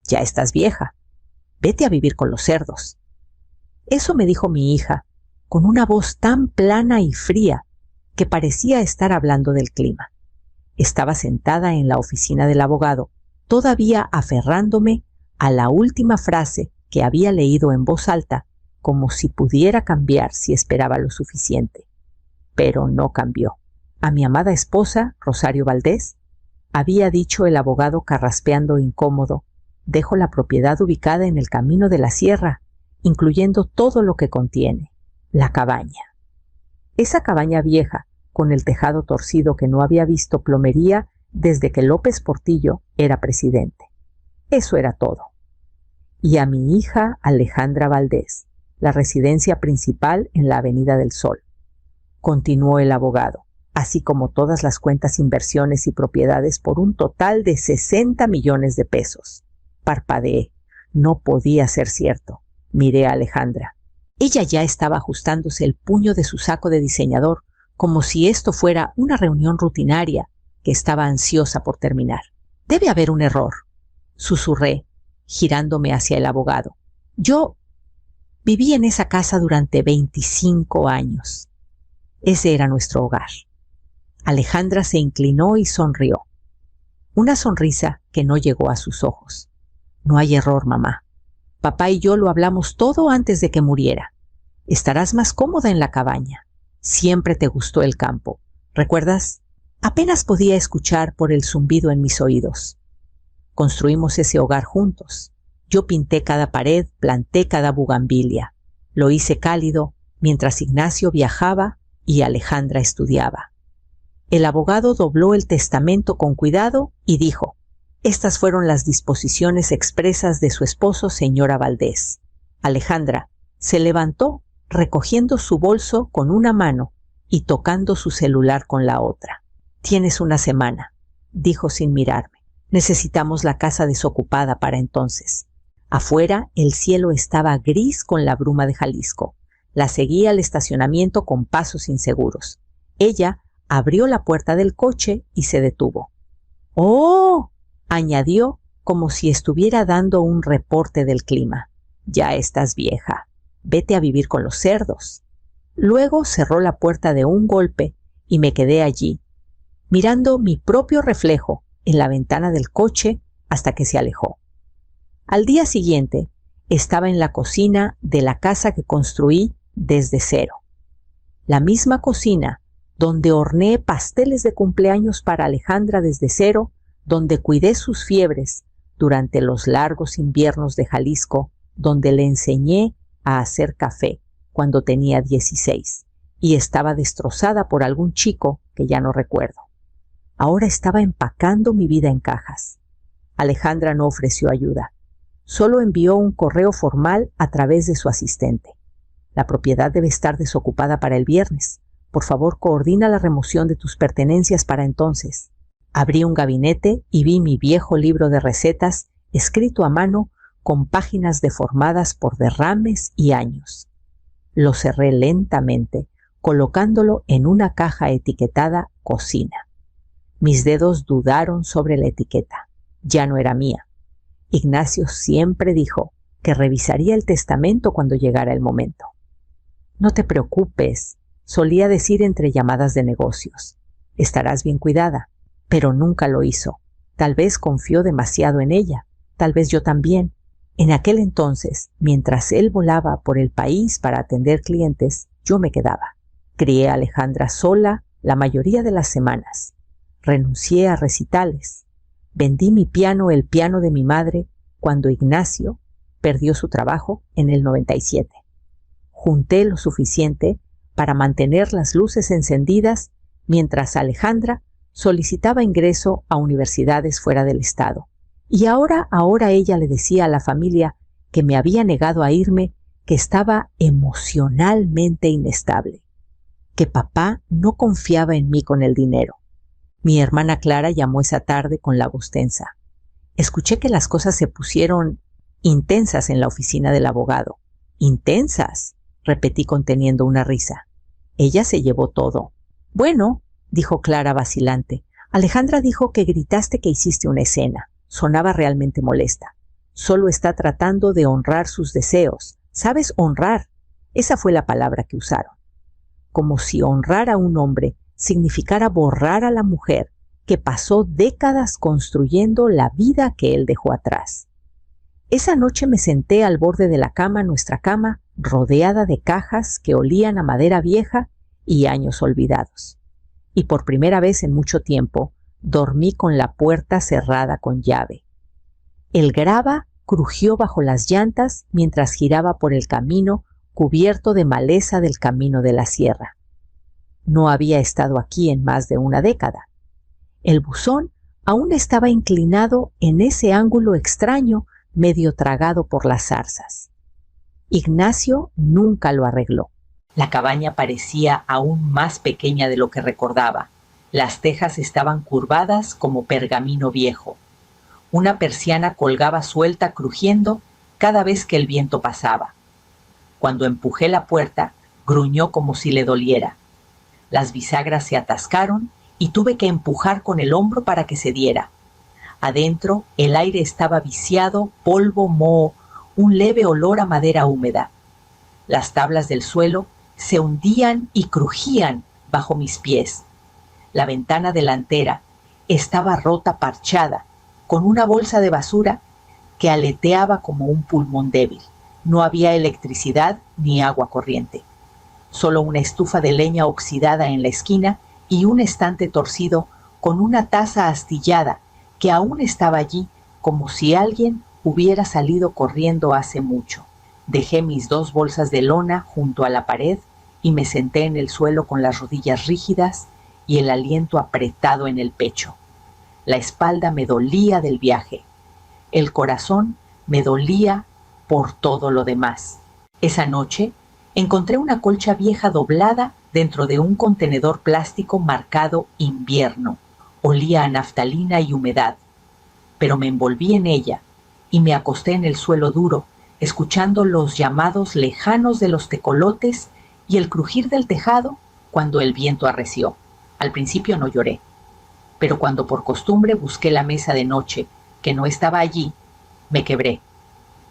Ya estás vieja. Vete a vivir con los cerdos. Eso me dijo mi hija, con una voz tan plana y fría que parecía estar hablando del clima. Estaba sentada en la oficina del abogado, todavía aferrándome a la última frase que había leído en voz alta, como si pudiera cambiar si esperaba lo suficiente. Pero no cambió. A mi amada esposa, Rosario Valdés, había dicho el abogado carraspeando incómodo, dejo la propiedad ubicada en el camino de la sierra, incluyendo todo lo que contiene, la cabaña. Esa cabaña vieja, con el tejado torcido que no había visto plomería desde que López Portillo era presidente. Eso era todo. Y a mi hija Alejandra Valdés, la residencia principal en la Avenida del Sol. Continuó el abogado, así como todas las cuentas, inversiones y propiedades por un total de 60 millones de pesos. Parpadeé. No podía ser cierto. Miré a Alejandra. Ella ya estaba ajustándose el puño de su saco de diseñador, como si esto fuera una reunión rutinaria que estaba ansiosa por terminar. Debe haber un error, susurré, girándome hacia el abogado. Yo viví en esa casa durante 25 años. Ese era nuestro hogar. Alejandra se inclinó y sonrió. Una sonrisa que no llegó a sus ojos. No hay error, mamá. Papá y yo lo hablamos todo antes de que muriera. Estarás más cómoda en la cabaña. Siempre te gustó el campo. ¿Recuerdas? Apenas podía escuchar por el zumbido en mis oídos. Construimos ese hogar juntos. Yo pinté cada pared, planté cada bugambilia. Lo hice cálido mientras Ignacio viajaba y Alejandra estudiaba. El abogado dobló el testamento con cuidado y dijo: estas fueron las disposiciones expresas de su esposo, señora Valdés. Alejandra se levantó recogiendo su bolso con una mano y tocando su celular con la otra. Tienes una semana, dijo sin mirarme. Necesitamos la casa desocupada para entonces. Afuera el cielo estaba gris con la bruma de Jalisco. La seguí al estacionamiento con pasos inseguros. Ella abrió la puerta del coche y se detuvo. ¡Oh!, añadió como si estuviera dando un reporte del clima. Ya estás vieja. Vete a vivir con los cerdos. Luego cerró la puerta de un golpe y me quedé allí, mirando mi propio reflejo en la ventana del coche hasta que se alejó. Al día siguiente estaba en la cocina de la casa que construí desde cero. La misma cocina donde horneé pasteles de cumpleaños para Alejandra desde cero, donde cuidé sus fiebres durante los largos inviernos de Jalisco, donde le enseñé a hacer café cuando tenía 16 y estaba destrozada por algún chico que ya no recuerdo. Ahora estaba empacando mi vida en cajas. Alejandra no ofreció ayuda. Solo envió un correo formal a través de su asistente. La propiedad debe estar desocupada para el viernes. Por favor, coordina la remoción de tus pertenencias para entonces. Abrí un gabinete y vi mi viejo libro de recetas escrito a mano con páginas deformadas por derrames y años. Lo cerré lentamente, colocándolo en una caja etiquetada cocina. Mis dedos dudaron sobre la etiqueta. Ya no era mía. Ignacio siempre dijo que revisaría el testamento cuando llegara el momento. No te preocupes, solía decir entre llamadas de negocios. Estarás bien cuidada, pero nunca lo hizo. Tal vez confió demasiado en ella, tal vez yo también. En aquel entonces, mientras él volaba por el país para atender clientes, yo me quedaba. Crié a Alejandra sola la mayoría de las semanas. Renuncié a recitales. Vendí mi piano, el piano de mi madre, cuando Ignacio perdió su trabajo en el 97. Junté lo suficiente para mantener las luces encendidas mientras Alejandra solicitaba ingreso a universidades fuera del estado. Y ahora ella le decía a la familia que me había negado a irme, que estaba emocionalmente inestable, que papá no confiaba en mí con el dinero. Mi hermana Clara llamó esa tarde con la voz tensa. Escuché que las cosas se pusieron intensas en la oficina del abogado. ¿Intensas?, repetí conteniendo una risa. Ella se llevó todo. Bueno, dijo Clara vacilante. Alejandra dijo que gritaste que hiciste una escena. Sonaba realmente molesta. Solo está tratando de honrar sus deseos. ¿Sabes? Honrar. Esa fue la palabra que usaron. Como si honrar a un hombre significara borrar a la mujer que pasó décadas construyendo la vida que él dejó atrás. Esa noche me senté al borde de la cama, nuestra cama, rodeada de cajas que olían a madera vieja y años olvidados. Y por primera vez en mucho tiempo, dormí con la puerta cerrada con llave. El grava crujió bajo las llantas mientras giraba por el camino cubierto de maleza del camino de la sierra. No había estado aquí en más de una década. El buzón aún estaba inclinado en ese ángulo extraño, medio tragado por las zarzas. Ignacio nunca lo arregló. La cabaña parecía aún más pequeña de lo que recordaba. Las tejas estaban curvadas como pergamino viejo. Una persiana colgaba suelta crujiendo cada vez que el viento pasaba. Cuando empujé la puerta, gruñó como si le doliera. Las bisagras se atascaron y tuve que empujar con el hombro para que cediera. Adentro, el aire estaba viciado, polvo, moho, un leve olor a madera húmeda. Las tablas del suelo se hundían y crujían bajo mis pies. La ventana delantera estaba rota, parchada, con una bolsa de basura que aleteaba como un pulmón débil. No había electricidad ni agua corriente. Solo una estufa de leña oxidada en la esquina y un estante torcido con una taza astillada que aún estaba allí como si alguien hubiera salido corriendo hace mucho. Dejé mis 2 bolsas de lona junto a la pared y me senté en el suelo con las rodillas rígidas y el aliento apretado en el pecho. La espalda me dolía del viaje. El corazón me dolía por todo lo demás. Esa noche encontré una colcha vieja doblada dentro de un contenedor plástico marcado invierno. Olía a naftalina y humedad, pero me envolví en ella y me acosté en el suelo duro, escuchando los llamados lejanos de los tecolotes y el crujir del tejado cuando el viento arreció. Al principio no lloré, pero cuando por costumbre busqué la mesa de noche, que no estaba allí, me quebré.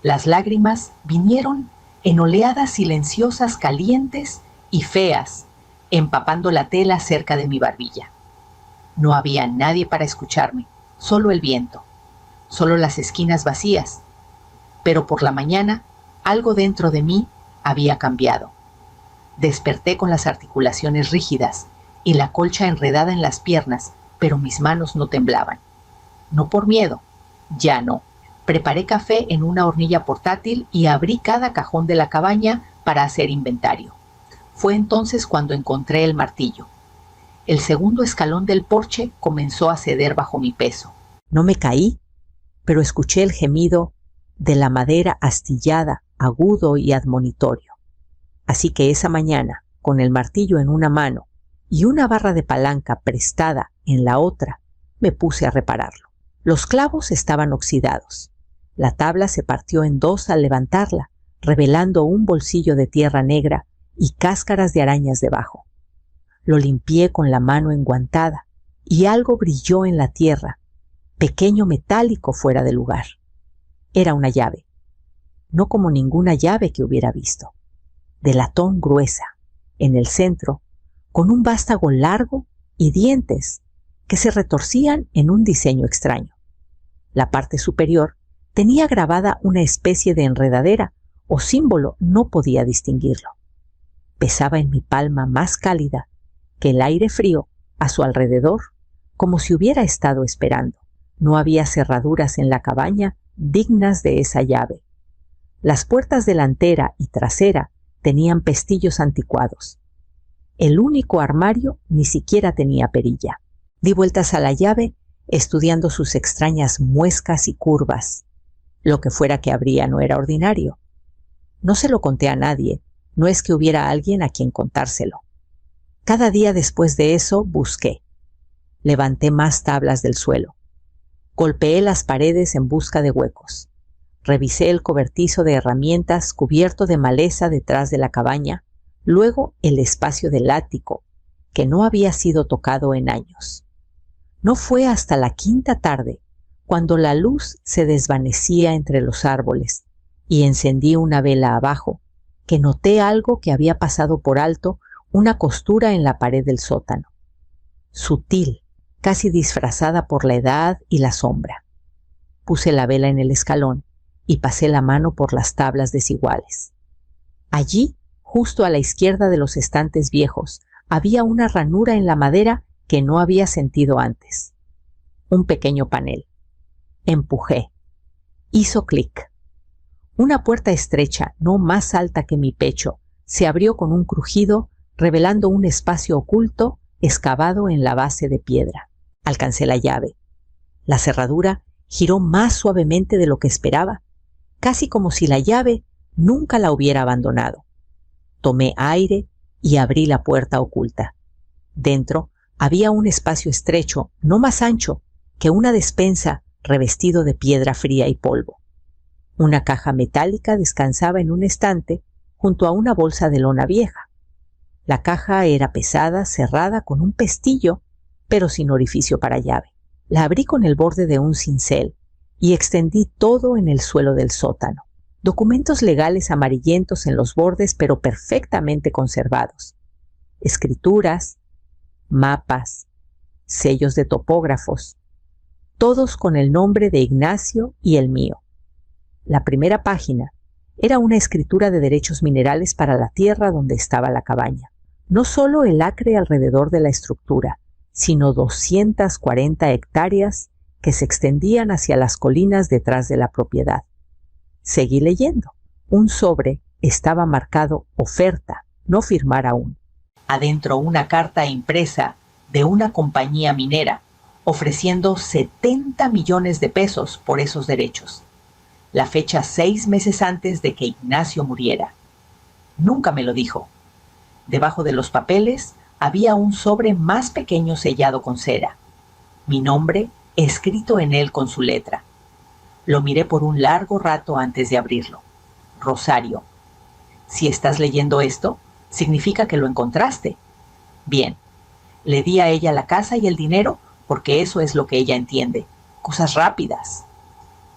Las lágrimas vinieron en oleadas silenciosas, calientes y feas, empapando la tela cerca de mi barbilla. No había nadie para escucharme, solo el viento, solo las esquinas vacías. Pero por la mañana, algo dentro de mí había cambiado. Desperté con las articulaciones rígidas y la colcha enredada en las piernas, pero mis manos no temblaban. No por miedo, ya no. Preparé café en una hornilla portátil y abrí cada cajón de la cabaña para hacer inventario. Fue entonces cuando encontré el martillo. El segundo escalón del porche comenzó a ceder bajo mi peso. No me caí, pero escuché el gemido de la madera astillada, agudo y admonitorio. Así que esa mañana, con el martillo en una mano y una barra de palanca prestada en la otra, me puse a repararlo. Los clavos estaban oxidados. La tabla se partió en 2 al levantarla, revelando un bolsillo de tierra negra y cáscaras de arañas debajo. Lo limpié con la mano enguantada y algo brilló en la tierra, pequeño metálico fuera de lugar. Era una llave, no como ninguna llave que hubiera visto, de latón gruesa, en el centro, con un vástago largo y dientes que se retorcían en un diseño extraño. La parte superior tenía grabada una especie de enredadera o símbolo, no podía distinguirlo. Pesaba en mi palma más cálida que el aire frío a su alrededor, como si hubiera estado esperando. No había cerraduras en la cabaña dignas de esa llave. Las puertas delantera y trasera tenían pestillos anticuados. El único armario ni siquiera tenía perilla. Di vueltas a la llave, estudiando sus extrañas muescas y curvas. Lo que fuera que abría no era ordinario. No se lo conté a nadie, no es que hubiera alguien a quien contárselo. Cada día después de eso busqué. Levanté más tablas del suelo. Golpeé las paredes en busca de huecos. Revisé el cobertizo de herramientas cubierto de maleza detrás de la cabaña, luego el espacio del ático, que no había sido tocado en años. No fue hasta la 5ª tarde, Cuando la luz se desvanecía entre los árboles y encendí una vela abajo, que noté algo que había pasado por alto una costura en la pared del sótano. Sutil, casi disfrazada por la edad y la sombra. Puse la vela en el escalón y pasé la mano por las tablas desiguales. Allí, justo a la izquierda de los estantes viejos, había una ranura en la madera que no había sentido antes. Un pequeño panel. Empujé. Hizo clic. Una puerta estrecha, no más alta que mi pecho, se abrió con un crujido, revelando un espacio oculto excavado en la base de piedra. Alcancé la llave. La cerradura giró más suavemente de lo que esperaba, casi como si la llave nunca la hubiera abandonado. Tomé aire y abrí la puerta oculta. Dentro había un espacio estrecho, no más ancho que una despensa revestido de piedra fría y polvo. Una caja metálica descansaba en un estante junto a una bolsa de lona vieja. La caja era pesada, cerrada con un pestillo, pero sin orificio para llave. La abrí con el borde de un cincel y extendí todo en el suelo del sótano. Documentos legales amarillentos en los bordes, pero perfectamente conservados. Escrituras, mapas, sellos de topógrafos, todos con el nombre de Ignacio y el mío. La primera página era una escritura de derechos minerales para la tierra donde estaba la cabaña. No solo el acre alrededor de la estructura, sino 240 hectáreas que se extendían hacia las colinas detrás de la propiedad. Seguí leyendo. Un sobre estaba marcado oferta, no firmar aún. Adentro una carta impresa de una compañía minera ofreciendo 70 millones de pesos por esos derechos. La fecha 6 meses antes de que Ignacio muriera. Nunca me lo dijo. Debajo de los papeles había un sobre más pequeño sellado con cera. Mi nombre escrito en él con su letra. Lo miré por un largo rato antes de abrirlo. Rosario. Si estás leyendo esto, significa que lo encontraste. Bien. Le di a ella la casa y el dinero porque eso es lo que ella entiende. Cosas rápidas.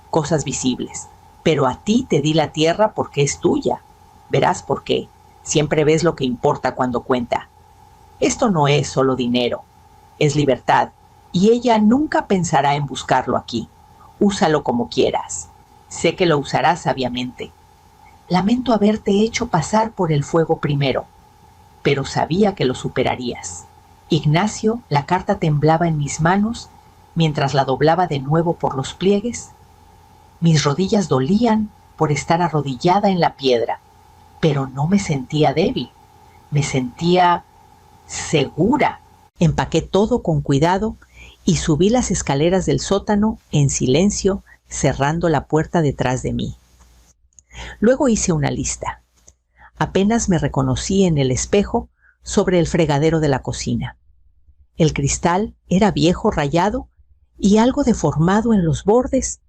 Cosas visibles. Pero a ti te di la tierra porque es tuya. Verás por qué. Siempre ves lo que importa cuando cuenta. Esto no es solo dinero. Es libertad. Y ella nunca pensará en buscarlo aquí. Úsalo como quieras. Sé que lo usarás sabiamente. Lamento haberte hecho pasar por el fuego primero, pero sabía que lo superarías. Ignacio, la carta temblaba en mis manos mientras la doblaba de nuevo por los pliegues. Mis rodillas dolían por estar arrodillada en la piedra, pero no me sentía débil. Me sentía segura. Empaqué todo con cuidado y subí las escaleras del sótano en silencio, cerrando la puerta detrás de mí. Luego hice una lista. Apenas me reconocí en el espejo sobre el fregadero de la cocina. El cristal era viejo, rayado y algo deformado en los bordes,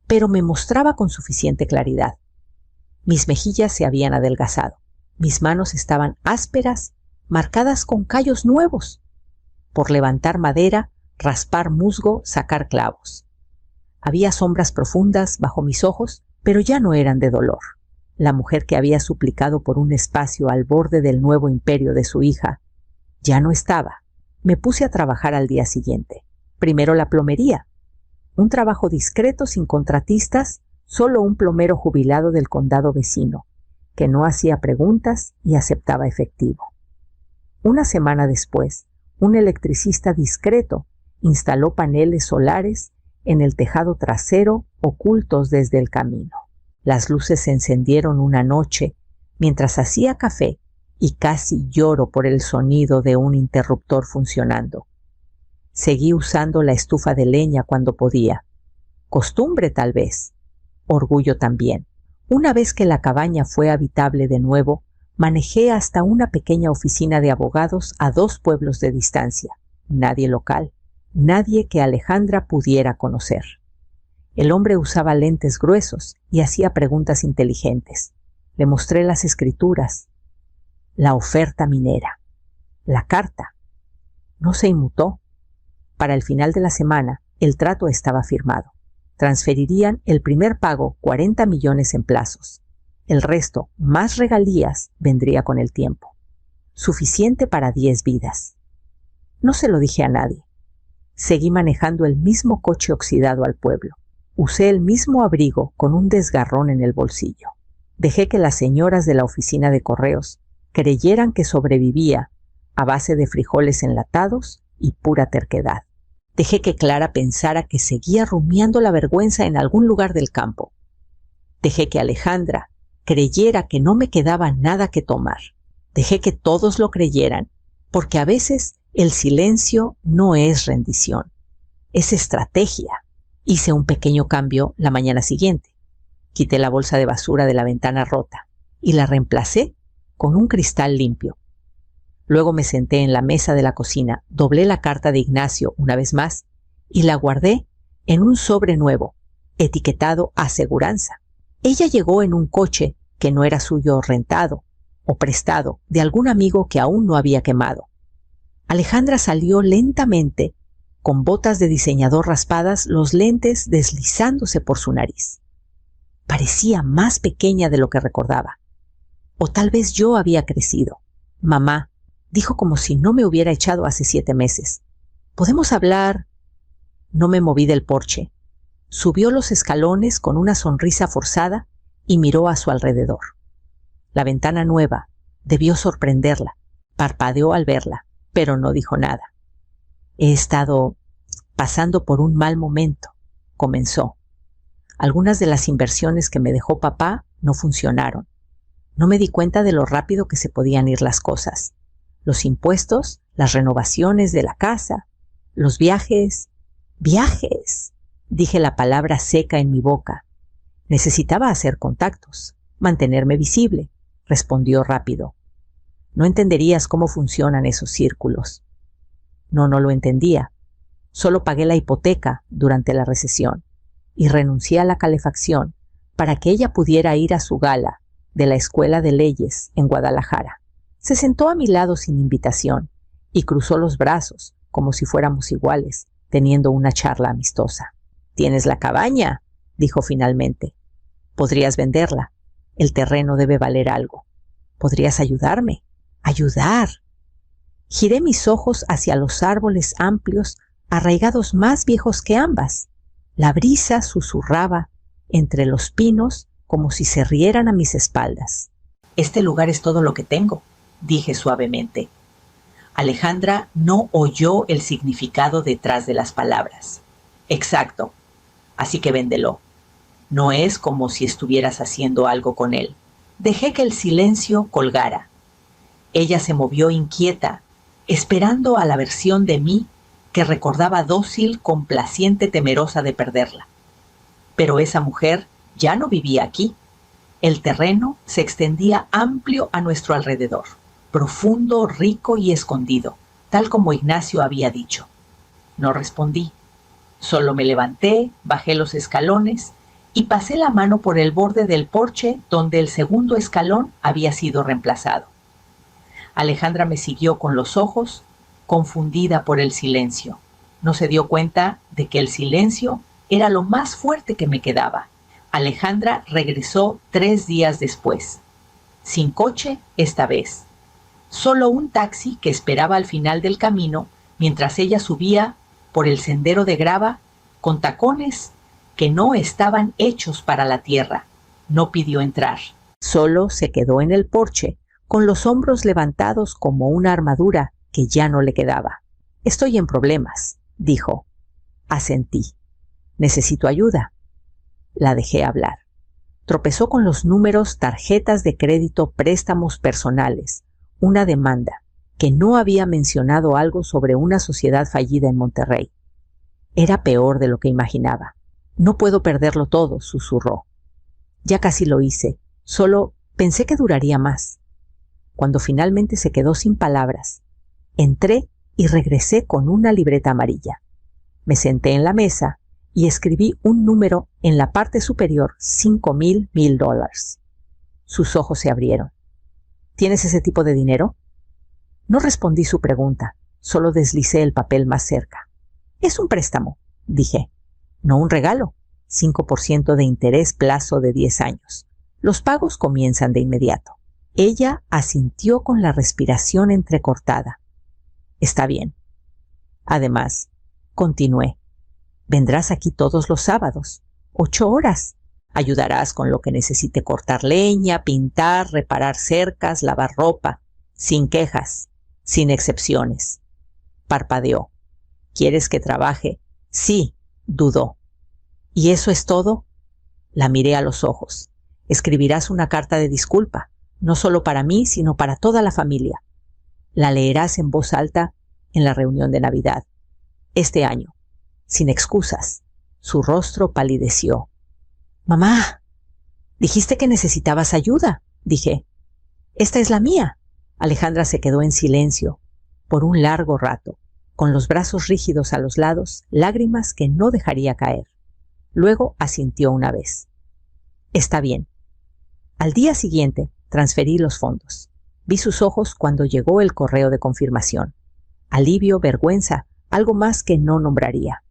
pero me mostraba con suficiente claridad. Mis mejillas se habían adelgazado. Mis manos estaban ásperas, marcadas con callos nuevos, por levantar madera, raspar musgo, sacar clavos. Había sombras profundas bajo mis ojos, pero ya no eran de dolor. La mujer que había suplicado por un espacio al borde del nuevo imperio de su hija ya no estaba. Me puse a trabajar al día siguiente. Primero la plomería. Un trabajo discreto, sin contratistas, solo un plomero jubilado del condado vecino, que no hacía preguntas y aceptaba efectivo. Una semana después, un electricista discreto instaló paneles solares en el tejado trasero ocultos desde el camino. Las luces se encendieron una noche mientras hacía café y casi lloro por el sonido de un interruptor funcionando. Seguí usando la estufa de leña cuando podía. Costumbre tal vez, orgullo también. Una vez que la cabaña fue habitable de nuevo, manejé hasta una pequeña oficina de abogados a 2 pueblos de distancia. Nadie local, nadie que Alejandra pudiera conocer. El hombre usaba lentes gruesos y hacía preguntas inteligentes. Le mostré las escrituras, la oferta minera, la carta. No se inmutó. Para el final de la semana, El trato estaba firmado. Transferirían el primer pago, 40 millones en plazos. El resto, más regalías, vendría con el tiempo. Suficiente para 10 vidas. No se lo dije a nadie. Seguí manejando el mismo coche oxidado al pueblo. Usé el mismo abrigo con un desgarrón en el bolsillo. Dejé que las señoras de la oficina de correos creyeran que sobrevivía a base de frijoles enlatados y pura terquedad. Dejé que Clara pensara que seguía rumiando la vergüenza en algún lugar del campo. Dejé que Alejandra creyera que no me quedaba nada que tomar. Dejé que todos lo creyeran, porque a veces el silencio no es rendición, es estrategia. Hice un pequeño cambio la mañana siguiente. Quité la bolsa de basura de la ventana rota y la reemplacé con un cristal limpio. Luego me senté en la mesa de la cocina, doblé la carta de Ignacio una vez más y la guardé en un sobre nuevo, etiquetado aseguranza. Ella llegó en un coche que no era suyo, rentado o prestado de algún amigo que aún no había quemado. Alejandra salió lentamente, con botas de diseñador raspadas, los lentes deslizándose por su nariz. Parecía más pequeña de lo que recordaba. O tal vez yo había crecido. Mamá, dijo como si no me hubiera echado hace 7 meses. ¿Podemos hablar? No me moví del porche. Subió los escalones con una sonrisa forzada y miró a su alrededor. La ventana nueva debió sorprenderla. Parpadeó al verla, pero no dijo nada. He estado pasando por un mal momento, comenzó. Algunas de las inversiones que me dejó papá no funcionaron. No me di cuenta de lo rápido que se podían ir las cosas. Los impuestos, las renovaciones de la casa, los viajes. ¡Viajes! Dije la palabra seca en mi boca. Necesitaba hacer contactos, mantenerme visible, respondió rápido. No entenderías cómo funcionan esos círculos. No lo entendía. Solo pagué la hipoteca durante la recesión y renuncié a la calefacción para que ella pudiera ir a su gala de la Escuela de Leyes en Guadalajara. Se sentó a mi lado sin invitación y cruzó los brazos como si fuéramos iguales, teniendo una charla amistosa. «¿Tienes la cabaña?», dijo finalmente. «Podrías venderla. El terreno debe valer algo. ¿Podrías ayudarme?» «¿Ayudar?». Giré mis ojos hacia los árboles amplios, arraigados más viejos que ambas. La brisa susurraba entre los pinos como si se rieran a mis espaldas. «Este lugar es todo lo que tengo», dije suavemente. Alejandra no oyó el significado detrás de las palabras. «Exacto. Así que véndelo. No es como si estuvieras haciendo algo con él». Dejé que el silencio colgara. Ella se movió inquieta, esperando a la versión de mí que recordaba dócil, complaciente, temerosa de perderla. Pero esa mujer ya no vivía aquí. El terreno se extendía amplio a nuestro alrededor, profundo, rico y escondido, tal como Ignacio había dicho. No respondí. Solo me levanté, bajé los escalones y pasé la mano por el borde del porche donde el segundo escalón había sido reemplazado. Alejandra me siguió con los ojos, confundida por el silencio. No se dio cuenta de que el silencio era lo más fuerte que me quedaba. Alejandra regresó 3 días después. Sin coche esta vez. Solo un taxi que esperaba al final del camino mientras ella subía por el sendero de grava con tacones que no estaban hechos para la tierra. No pidió entrar. Solo se quedó en el porche, con los hombros levantados como una armadura que ya no le quedaba. «Estoy en problemas», dijo. Asentí. «Necesito ayuda». La dejé hablar. Tropezó con los números, tarjetas de crédito, préstamos personales, una demanda, que no había mencionado algo sobre una sociedad fallida en Monterrey. Era peor de lo que imaginaba. «No puedo perderlo todo», susurró. «Ya casi lo hice. Solo pensé que duraría más». Cuando finalmente se quedó sin palabras, entré y regresé con una libreta amarilla. Me senté en la mesa y escribí un número en la parte superior, $5,000. Sus ojos se abrieron. «¿Tienes ese tipo de dinero?». No respondí su pregunta, solo deslicé el papel más cerca. «Es un préstamo. dije. No un regalo, 5% de interés plazo de 10 años. Los pagos comienzan de inmediato. Ella asintió con la respiración entrecortada. Está bien. Además, continué. Vendrás aquí todos los sábados, 8 horas. Ayudarás con lo que necesite cortar leña, pintar, reparar cercas, lavar ropa. Sin quejas, sin excepciones. Parpadeó. ¿Quieres que trabaje? Sí, dudó. ¿Y eso es todo? La miré a los ojos. Escribirás una carta de disculpa, no solo para mí, sino para toda la familia. La leerás en voz alta en la reunión de Navidad. Este año, sin excusas. Su rostro palideció. Mamá, dijiste que necesitabas ayuda, dije. Esta es la mía. Alejandra se quedó en silencio por un largo rato, con los brazos rígidos a los lados, lágrimas que no dejaría caer. Luego asintió una vez. Está bien. Al día siguiente transferí los fondos. Vi sus ojos cuando llegó el correo de confirmación. Alivio, vergüenza, algo más que no nombraría.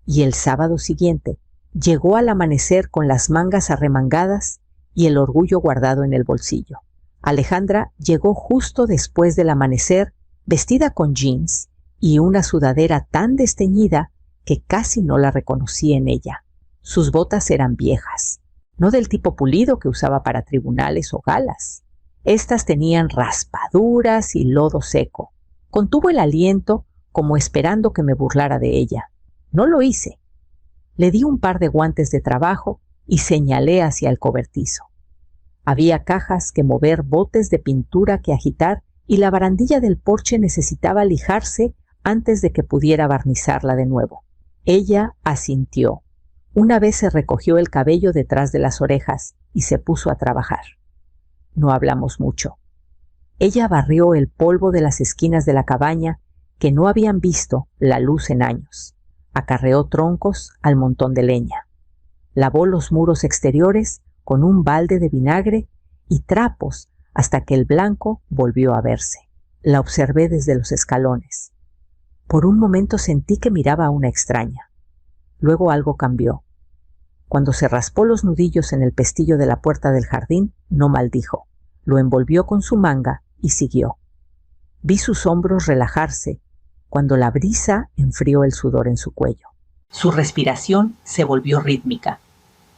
Y el sábado siguiente llegó al amanecer con las mangas arremangadas y el orgullo guardado en el bolsillo. Alejandra llegó justo después del amanecer, vestida con jeans y una sudadera tan desteñida que casi no la reconocí en ella. Sus botas eran viejas, no del tipo pulido que usaba para tribunales o galas. Estas tenían raspaduras y lodo seco. Contuvo el aliento como esperando que me burlara de ella. No lo hice. Le di un par de guantes de trabajo y señalé hacia el cobertizo. Había cajas que mover, botes de pintura que agitar y la barandilla del porche necesitaba lijarse antes de que pudiera barnizarla de nuevo. Ella asintió. Una vez se recogió el cabello detrás de las orejas y se puso a trabajar. No hablamos mucho. Ella barrió el polvo de las esquinas de la cabaña que no habían visto la luz en años. Acarreó troncos al montón de leña. Lavó los muros exteriores con un balde de vinagre y trapos hasta que el blanco volvió a verse. La observé desde los escalones. Por un momento sentí que miraba a una extraña. Luego algo cambió. Cuando se raspó los nudillos en el pestillo de la puerta del jardín, no maldijo. Lo envolvió con su manga y siguió. Vi sus hombros relajarse cuando la brisa enfrió el sudor en su cuello. Su respiración se volvió rítmica.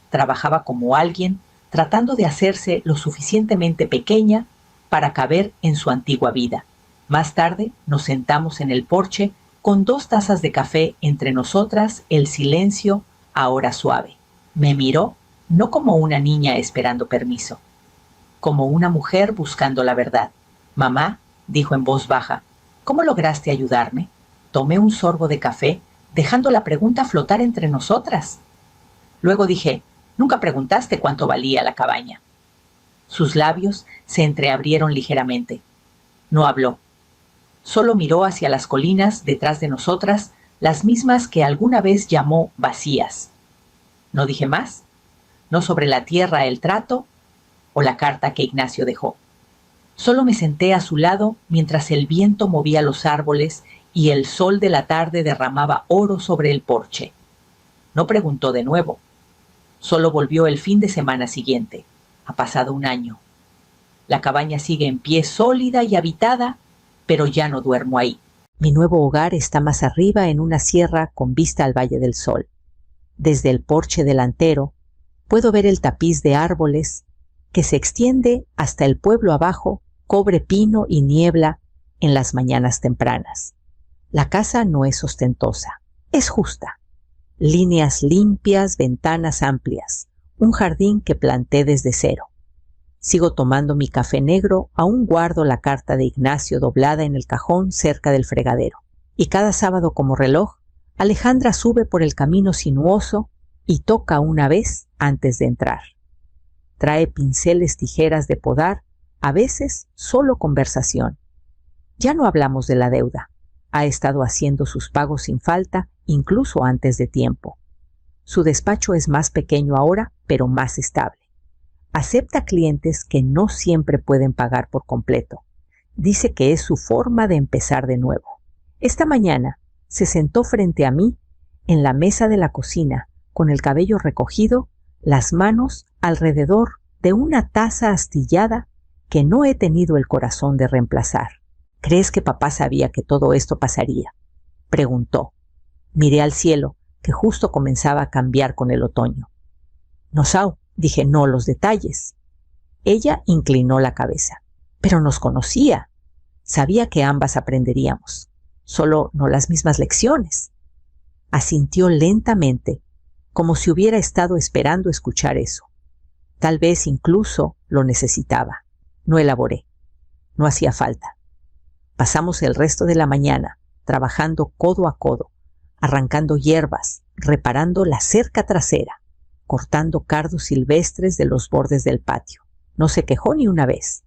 Trabajaba como alguien tratando de hacerse lo suficientemente pequeña para caber en su antigua vida. Más tarde nos sentamos en el porche con 2 tazas de café entre nosotras, el silencio ahora suave. Me miró no como una niña esperando permiso, como una mujer buscando la verdad. Mamá, dijo en voz baja, ¿cómo lograste ayudarme? Tomé un sorbo de café, dejando la pregunta flotar entre nosotras. Luego dije, nunca preguntaste cuánto valía la cabaña. Sus labios se entreabrieron ligeramente. No habló. Solo miró hacia las colinas detrás de nosotras, las mismas que alguna vez llamó vacías. No dije más, no sobre la tierra el trato o la carta que Ignacio dejó. Solo me senté a su lado mientras el viento movía los árboles y el sol de la tarde derramaba oro sobre el porche. No preguntó de nuevo. Solo volvió el fin de semana siguiente. Ha pasado un año. La cabaña sigue en pie, sólida y habitada, pero ya no duermo ahí. Mi nuevo hogar está más arriba en una sierra con vista al Valle del Sol. Desde el porche delantero puedo ver el tapiz de árboles que se extiende hasta el pueblo abajo, cobre pino y niebla en las mañanas tempranas. La casa no es ostentosa, es justa. Líneas limpias, ventanas amplias, un jardín que planté desde cero. Sigo tomando mi café negro, aún guardo la carta de Ignacio doblada en el cajón cerca del fregadero. Y cada sábado como reloj, Alejandra sube por el camino sinuoso y toca una vez antes de entrar. Trae pinceles, tijeras de podar, a veces solo conversación. Ya no hablamos de la deuda. Ha estado haciendo sus pagos sin falta, incluso antes de tiempo. Su despacho es más pequeño ahora, pero más estable. Acepta clientes que no siempre pueden pagar por completo. Dice que es su forma de empezar de nuevo. Esta mañana se sentó frente a mí en la mesa de la cocina, con el cabello recogido, las manos alrededor de una taza astillada que no he tenido el corazón de reemplazar. ¿Crees que papá sabía que todo esto pasaría?, preguntó. Miré al cielo, que justo comenzaba a cambiar con el otoño. No, Sao, dije, no los detalles. Ella inclinó la cabeza. Pero nos conocía. Sabía que ambas aprenderíamos, solo no las mismas lecciones. Asintió lentamente, como si hubiera estado esperando escuchar eso. Tal vez incluso lo necesitaba. No elaboré. No hacía falta. Pasamos el resto de la mañana trabajando codo a codo, arrancando hierbas, reparando la cerca trasera, cortando cardos silvestres de los bordes del patio. No se quejó ni una vez.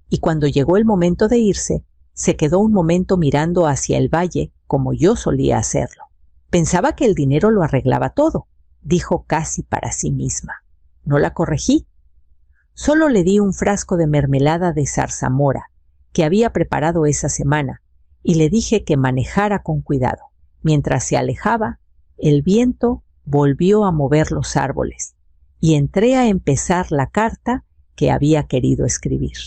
Y cuando llegó el momento de irse, se quedó un momento mirando hacia el valle como yo solía hacerlo. Pensaba que el dinero lo arreglaba todo, dijo casi para sí misma. No la corregí. Solo le di un frasco de mermelada de zarzamora que había preparado esa semana y le dije que manejara con cuidado. Mientras se alejaba, el viento volvió a mover los árboles y entré a empezar la carta que había querido escribir.